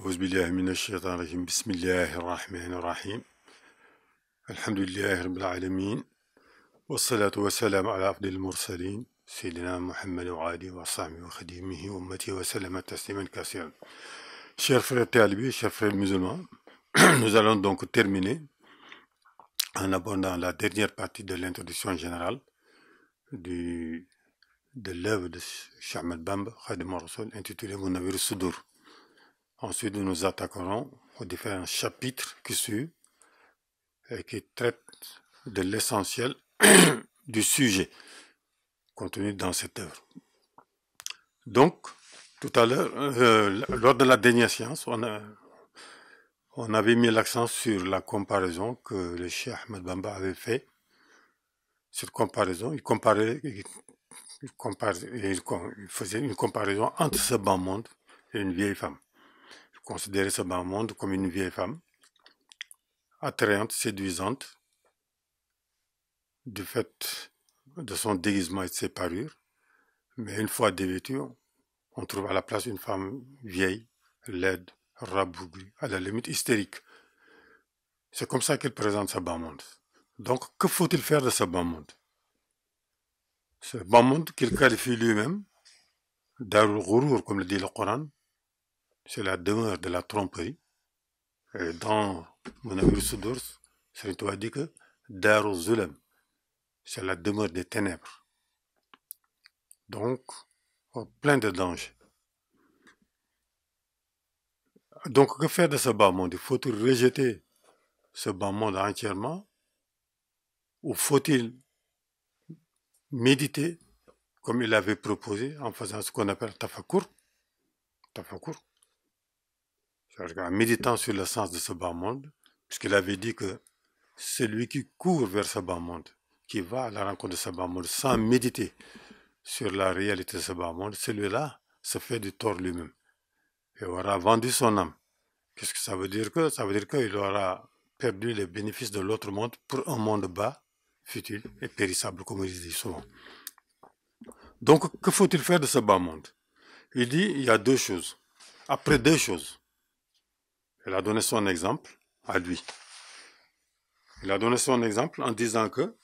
أعوذ بالله من الشيطان الرجيم. بسم الله الرحمن الرحيم. الحمد لله رب العالمين، والصلاة والسلام على أفضل المرسلين سيدنا محمد وعلى وصحبه وخديمه وأمته وسلم تسليما كثيرا. Chers frères talibés, chers frères musulmans, nous allons donc terminer en abordant la dernière partie de l'introduction générale de l'œuvre de Cheikh Ahmed Bamba Khadim al-Rassoul intitulée Munawwir Sudur. Ensuite, nous nous attaquerons aux différents chapitres qui suivent et qui traitent de l'essentiel du sujet contenu dans cette œuvre. Donc, tout à l'heure, lors de la dernière séance, on avait mis l'accent sur la comparaison que le Cheikh Ahmed Bamba avait fait. Cette comparaison, il faisait une comparaison entre ce bas monde et une vieille femme. Il considérait ce bas monde comme une vieille femme, attrayante, séduisante, du fait de son déguisement et de ses parures, mais une fois dévêtue, on trouve à la place une femme vieille, laide, rabougrie, à la limite hystérique. C'est comme ça qu'il présente ce bas monde. Donc, que faut-il faire de ce bas monde? Ce bas monde qu'il qualifie lui-même Darul Ghurur, comme le dit le Coran, c'est la demeure de la tromperie. Et dans Munawwir Sudur, Serigne Touba dit que Darul Zulam, c'est la demeure des ténèbres. Donc, plein de dangers. Donc, que faire de ce bas monde? Faut-il rejeter ce bas monde entièrement? Ou faut-il méditer comme il avait proposé en faisant ce qu'on appelle tafakur? C'est-à-dire en méditant sur le sens de ce bas monde, puisqu'il avait dit que celui qui court vers ce bas monde, qui va à la rencontre de ce bas monde sans méditer sur la réalité de ce bas monde, celui-là se fait du tort lui-même et aura vendu son âme. Qu'est-ce que ça veut dire? Ça veut dire qu'il aura perdu les bénéfices de l'autre monde pour un monde bas, futile et périssable, comme il dit souvent. Donc, que faut-il faire de ce bas monde? Il dit, il y a deux choses. Après deux choses, il a donné son exemple à lui. Il a donné son exemple en disant que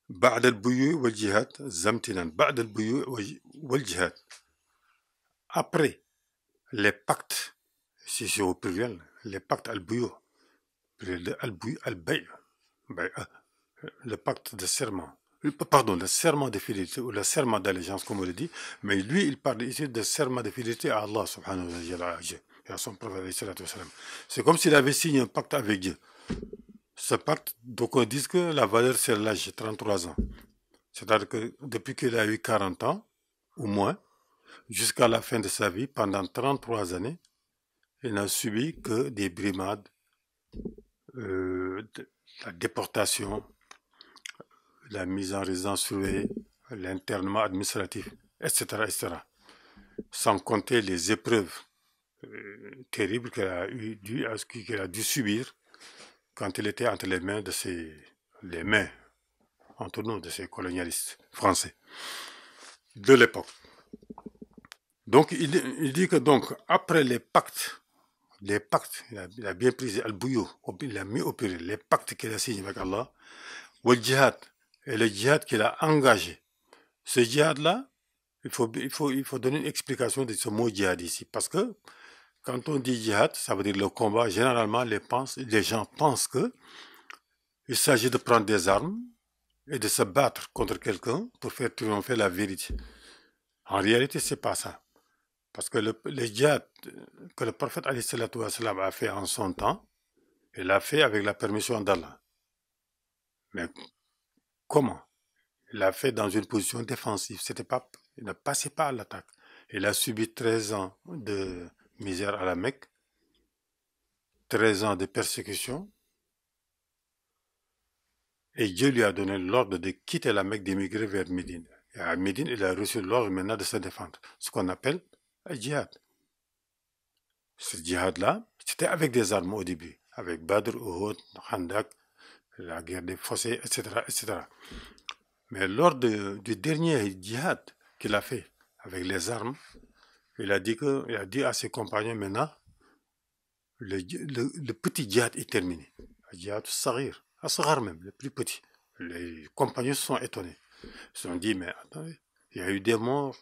بعد البيوع والجهاد زمتنا بعد البيوع والجهاد. Après les pactes, si c'est au pluriel, les pactes al-buyu, le pacte de serment, pardon, le serment de fidélité ou le serment d'allégeance, comme on le dit, mais lui, il parle ici de serment de fidélité à Allah subhanahu wa ta'ala et à son prophète. C'est comme s'il avait signé un pacte avec Dieu. Ce pacte, donc on dit que la valeur c'est l'âge, 33 ans. C'est-à-dire que depuis qu'il a eu 40 ans, ou moins, jusqu'à la fin de sa vie, pendant 33 années, il n'a subi que des brimades, la déportation, la mise en résidence surveillée, l'internement administratif, etc., etc. Sans compter les épreuves terribles qu'il a dû subir quand il était entre les mains de entre nous, de ces colonialistes français de l'époque. Donc, il dit que donc, après les pactes, il a bien pris al-buyu, il a mis au péril les pactes qu'il a signés avec Allah, ou le djihad, et le djihad qu'il a engagé. Ce djihad-là, il faut donner une explication de ce mot djihad ici, parce que quand on dit djihad, ça veut dire le combat. Généralement, les gens pensent que il s'agit de prendre des armes et de se battre contre quelqu'un pour faire triompher la vérité. En réalité, c'est pas ça. Parce que le djihad que le prophète a fait en son temps, il l'a fait avec la permission d'Allah. Mais comment? Il l'a fait dans une position défensive. Il ne passait pas à l'attaque. Il a subi 13 ans de misère à la Mecque, 13 ans de persécution, et Dieu lui a donné l'ordre de quitter la Mecque, d'émigrer vers Médine. Et à Médine, il a reçu l'ordre maintenant de se défendre, ce qu'on appelle le djihad. Ce djihad-là, c'était avec des armes au début, avec Badr, Uhud, Khandak, la guerre des fossés, etc., etc. Mais lors du dernier djihad qu'il a fait avec les armes, Il a dit à ses compagnons maintenant, le petit djihad est terminé. Le djihad sarir, asghar même, le plus petit. Les compagnons se sont étonnés. Ils se sont dit, mais attendez, il y a eu des morts,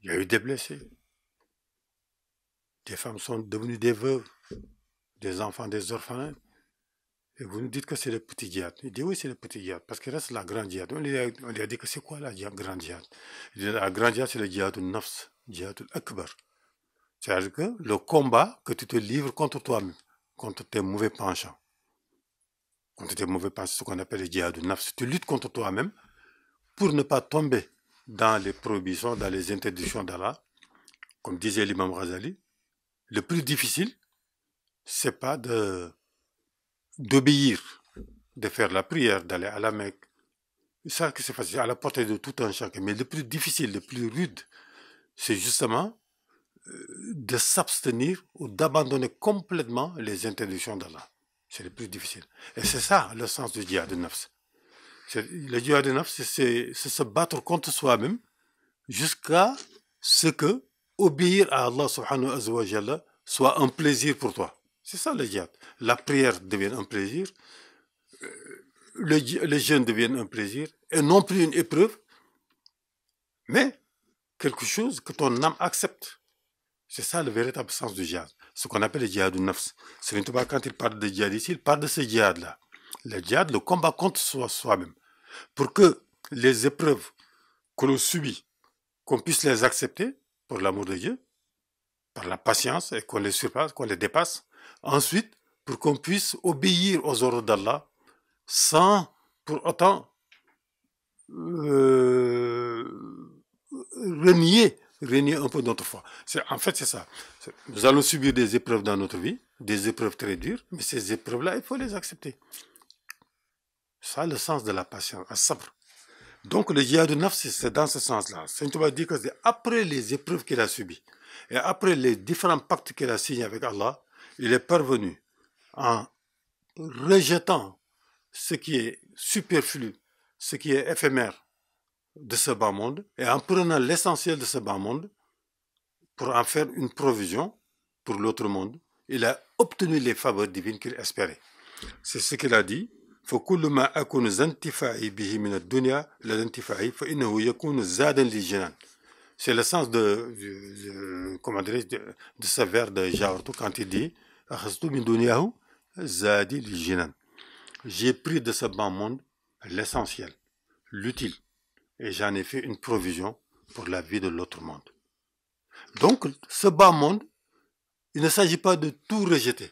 il y a eu des blessés. Des femmes sont devenues des veuves, des enfants, des orphelins. Et vous nous dites que c'est le petit djihad. Il dit oui, c'est le petit djihad, parce qu'il reste la grande djihad. On lui a dit que c'est quoi la grande djihad? Il dit la grande djihad, c'est le djihad al-nafs, djihad al-akbar. C'est-à-dire que le combat que tu te livres contre toi-même, contre tes mauvais penchants. Contre tes mauvais penchants, c'est ce qu'on appelle le djihad al-nafs. Tu luttes contre toi-même pour ne pas tomber dans les prohibitions, dans les interdictions d'Allah. Comme disait l'imam Ghazali, le plus difficile, c'est pas d'obéir, de faire la prière, d'aller à la Mecque. Ça, c'est facile, à la portée de tout un chacun. Mais le plus difficile, le plus rude, c'est justement de s'abstenir ou d'abandonner complètement les interdictions d'Allah. C'est le plus difficile. Et c'est ça le sens du djihad nafs. Le djihad nafs, c'est se battre contre soi-même jusqu'à ce que obéir à Allah subhanahu wa ta'ala soit un plaisir pour toi. C'est ça le djihad. La prière devient un plaisir, le jeûne devient un plaisir, et non plus une épreuve, mais quelque chose que ton âme accepte. C'est ça le véritable sens du djihad. Ce qu'on appelle le djihad du nafs. Serigne Touba, quand il parle de djihad ici, il parle de ce djihad-là. Le djihad, le combat contre soi-même. Pour que les épreuves que l'on subit, qu'on puisse les accepter, pour l'amour de Dieu, par la patience, et qu'on les surpasse, qu'on les dépasse. Ensuite, pour qu'on puisse obéir aux ordres d'Allah, sans pour autant renier un peu notre foi. En fait, c'est ça. Nous allons subir des épreuves dans notre vie, des épreuves très dures, mais ces épreuves-là, il faut les accepter. Ça, le sens de la patience, à sabr. Donc, le djihad nafs, c'est dans ce sens-là. Saint Thomas dit que c'est après les épreuves qu'il a subies, et après les différents pactes qu'il a signés avec Allah, il est parvenu, en rejetant ce qui est superflu, ce qui est éphémère de ce bas monde, et en prenant l'essentiel de ce bas monde, pour en faire une provision pour l'autre monde, il a obtenu les faveurs divines qu'il espérait. C'est ce qu'il a dit. فكل ما أكون زانتفاعي به من الدنيا لانتفاعي فإنه يكون زادا للجنان. C'est le sens comment dirais-je, de ce vers de Jawartou quand il dit أخذت من دنياه زادي للجنان. J'ai pris de ce bas monde l'essentiel, l'utile, et j'en ai fait une provision pour la vie de l'autre monde. Donc, ce bas monde, il ne s'agit pas de tout rejeter,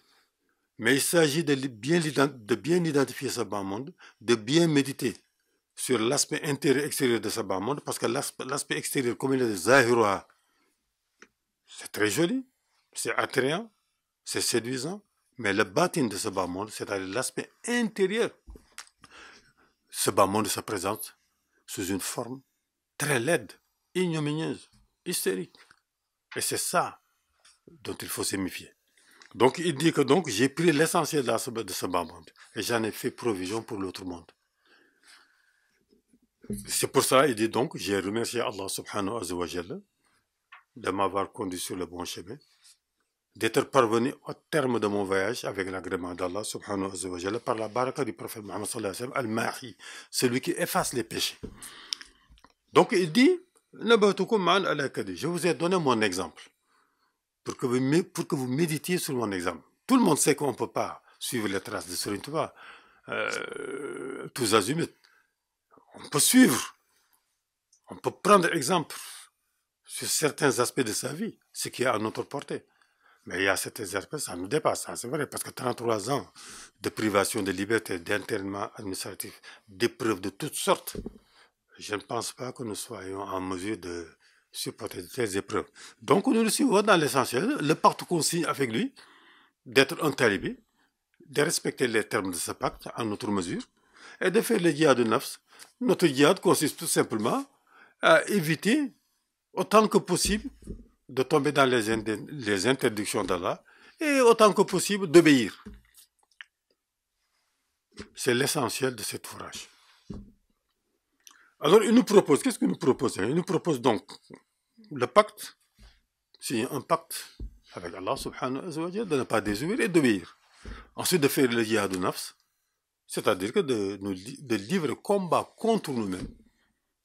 mais il s'agit de bien identifier ce bas monde, de bien méditer sur l'aspect intérieur et extérieur de ce bas monde, parce que l'aspect extérieur, comme il est Zahiroa, c'est très joli, c'est attrayant, c'est séduisant, mais le batin de ce bas monde, c'est-à-dire l'aspect intérieur, ce bas monde se présente sous une forme très laide, ignominieuse, hystérique. Et c'est ça dont il faut se méfier. Donc il dit que donc j'ai pris l'essentiel de ce bas monde et j'en ai fait provision pour l'autre monde. C'est pour ça il dit donc j'ai remercié Allah subhanahu wa ta'ala de m'avoir conduit sur le bon chemin, d'être parvenu au terme de mon voyage avec l'agrément d'Allah subhanahu wa ta'ala par la baraka du prophète Muhammad sallallahu alayhi wa sallam, al-Mahi, celui qui efface les péchés. Donc il dit, je vous ai donné mon exemple pour que vous méditiez sur mon exemple. Tout le monde sait qu'on ne peut pas suivre les traces de Serigne Touba, tous azimuts. On peut suivre, on peut prendre exemple sur certains aspects de sa vie, ce qui est à notre portée. Mais il y a certains aspects, ça nous dépasse, ça c'est vrai, parce que 33 ans de privation de liberté, d'internement administratif, d'épreuves de toutes sortes, je ne pense pas que nous soyons en mesure de supporter ces épreuves. Donc nous le suivons dans l'essentiel, le pacte qu'on signe avec lui, d'être un talibé, de respecter les termes de ce pacte en notre mesure, et de faire le djihad de nafs. Notre djihad consiste tout simplement à éviter autant que possible de tomber dans les interdictions d'Allah et autant que possible d'obéir. C'est l'essentiel de cet ouvrage. Alors il nous propose, qu'est-ce qu'il nous propose? Il nous propose donc le pacte, c'est un pacte avec Allah subhanahu wa ta'ala de ne pas désobéir et d'obéir. Ensuite de faire le jihad de nafs, c'est-à-dire que de livrer combat contre nous-mêmes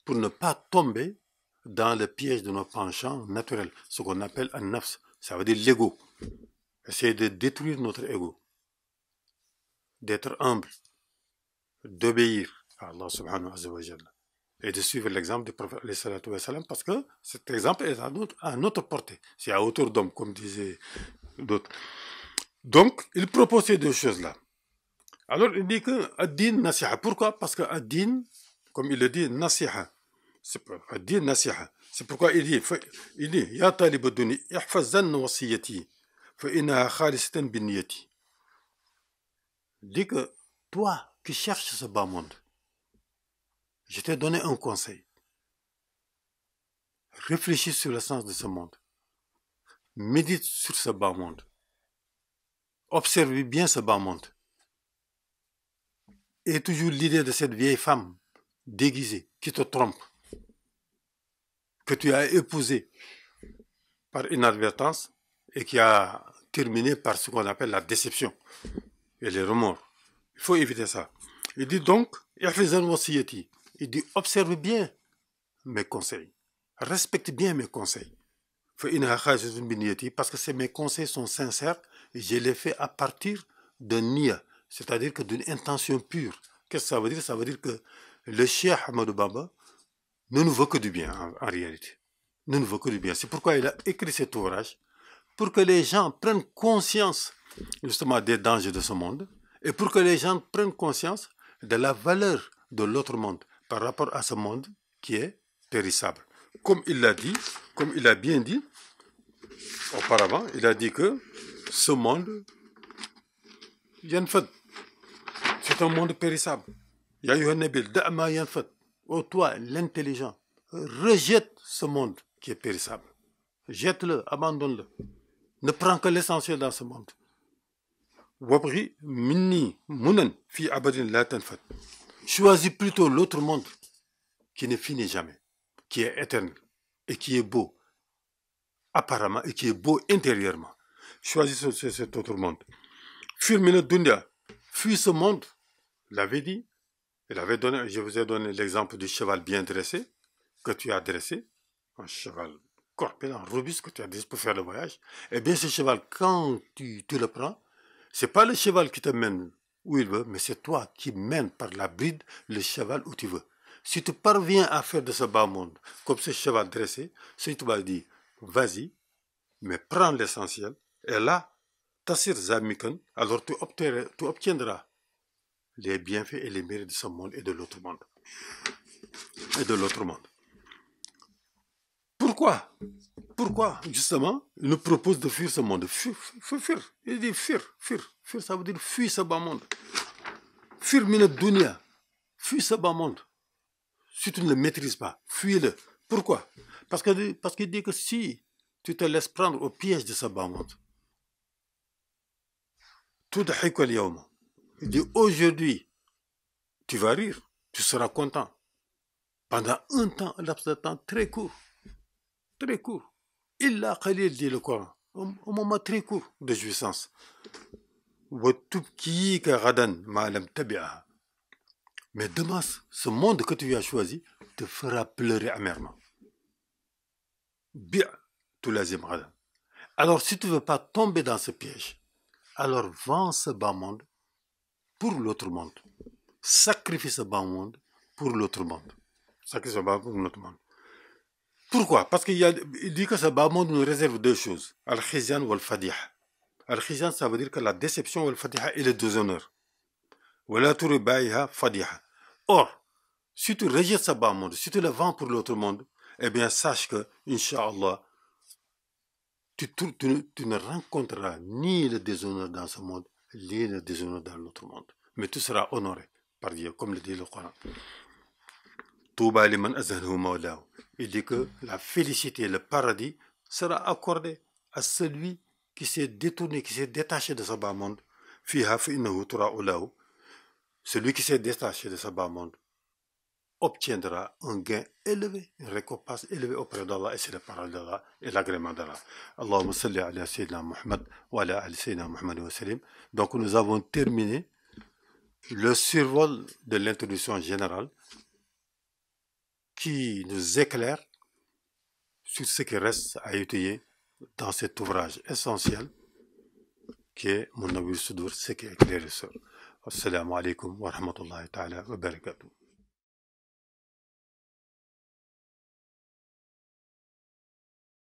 pour ne pas tomber dans le piège de nos penchants naturels, ce qu'on appelle un nafs, ça veut dire l'ego. Essayer de détruire notre ego, d'être humble, d'obéir à Allah subhanahu wa ta'ala et de suivre l'exemple du prophète parce que cet exemple est à notre portée. C'est à hauteur d'homme, comme disaient d'autres. Donc, il propose ces deux choses-là. Alors, il dit que ad-din nasiha. Pourquoi? Parce que ad-din, comme il le dit, nasiha. Ad-din nasiha. C'est pourquoi il dit, Ya talib ad-duni, ihfazan wasiyati, fa innaha khalisatan bin niyati. Il dit que toi qui cherches ce bas monde, je t'ai donné un conseil. Réfléchis sur le sens de ce monde. Médite sur ce bas monde. Observe bien ce bas monde. Et toujours l'idée de cette vieille femme déguisée qui te trompe, que tu as épousée par inadvertance et qui a terminé par ce qu'on appelle la déception et les remords. Il faut éviter ça. Il dit donc, il dit observe bien mes conseils, respecte bien mes conseils. Parce que mes conseils sont sincères et je les fais à partir de niya, c'est-à-dire que d'une intention pure. Qu'est-ce que ça veut dire? Ça veut dire que le Cheikh Ahmadou Bamba ne nous veut que du bien en réalité. Ne nous veut que du bien. C'est pourquoi il a écrit cet ouvrage, pour que les gens prennent conscience justement des dangers de ce monde et pour que les gens prennent conscience de la valeur de l'autre monde par rapport à ce monde qui est périssable. Comme il l'a dit, comme il a bien dit auparavant, il a dit que ce monde, c'est un monde périssable. Oh toi, l'intelligent, rejette ce monde qui est périssable. Jette-le, abandonne-le. Ne prends que l'essentiel dans ce monde. Choisis plutôt l'autre monde qui ne finit jamais, qui est éternel et qui est beau apparemment et qui est beau intérieurement. Choisis cet autre monde. Fuis ce monde. Il avait dit, je vous ai donné l'exemple du cheval bien dressé, que tu as dressé, un cheval corpulent, robuste que tu as dressé pour faire le voyage. Eh bien, ce cheval, quand tu le prends, c'est pas le cheval qui te mène où il veut, mais c'est toi qui mènes par la bride le cheval où tu veux. Si tu parviens à faire de ce bas monde, comme ce cheval dressé, si tu vas dire, vas-y, mais prends l'essentiel, et là, tasir zamikan, alors tu obtiendras les bienfaits et les mérites de ce monde et de l'autre monde. Pourquoi? Pourquoi, justement, il nous propose de fuir ce monde? Fuir. Il dit fuir, ça veut dire fuir ce bas monde. Fuir mina dunya. Fuis ce bas monde. Si tu ne le maîtrises pas, fuis-le. Pourquoi? Parce qu'il dit que si tu te laisses prendre au piège de ce bas monde, il dit aujourd'hui, tu vas rire, tu seras content. Pendant un laps de temps très court. Illa Khalil dit le Coran, un moment très court de jouissance. Mais demain, ce monde que tu as choisi te fera pleurer amèrement. Alors, si tu ne veux pas tomber dans ce piège, alors vends ce bas monde pour l'autre monde. Sacrifie ce bas monde pour l'autre monde. Pourquoi? Parce qu'il dit que ce bas monde nous réserve deux choses. Al-Khizyan ou Al-Fadiha. Al-Khizyan, ça veut dire que la déception ou Al-Fadiha est le déshonneur. Or, si tu rejettes ce bas monde, si tu le vends pour l'autre monde, eh bien sache que, Inch'Allah, tu ne rencontreras ni le déshonneur dans ce monde, ni le déshonneur dans l'autre monde. Mais tu seras honoré par Dieu, comme le dit le Coran. Il dit que la félicité, le paradis sera accordé à celui qui s'est détourné, qui s'est détaché de ce bas monde. Celui qui s'est détaché de ce bas monde, obtiendra un gain élevé, une récompense élevée auprès d'Allah, et c'est la parole d'Allah et l'agrément d'Allah. Allahumma salli ala Sayyidina Muhammad wa ala ali Sayyidina Muhammad wa sallim. Donc nous avons terminé le survol de l'introduction générale qui nous éclaire sur ce qui reste à étudier dans cet ouvrage essentiel qui est Munawwir Sudur, ce qui est éclairé sur. Assalamu alaikum wa rahmatullahi ta'ala wa barakatuh.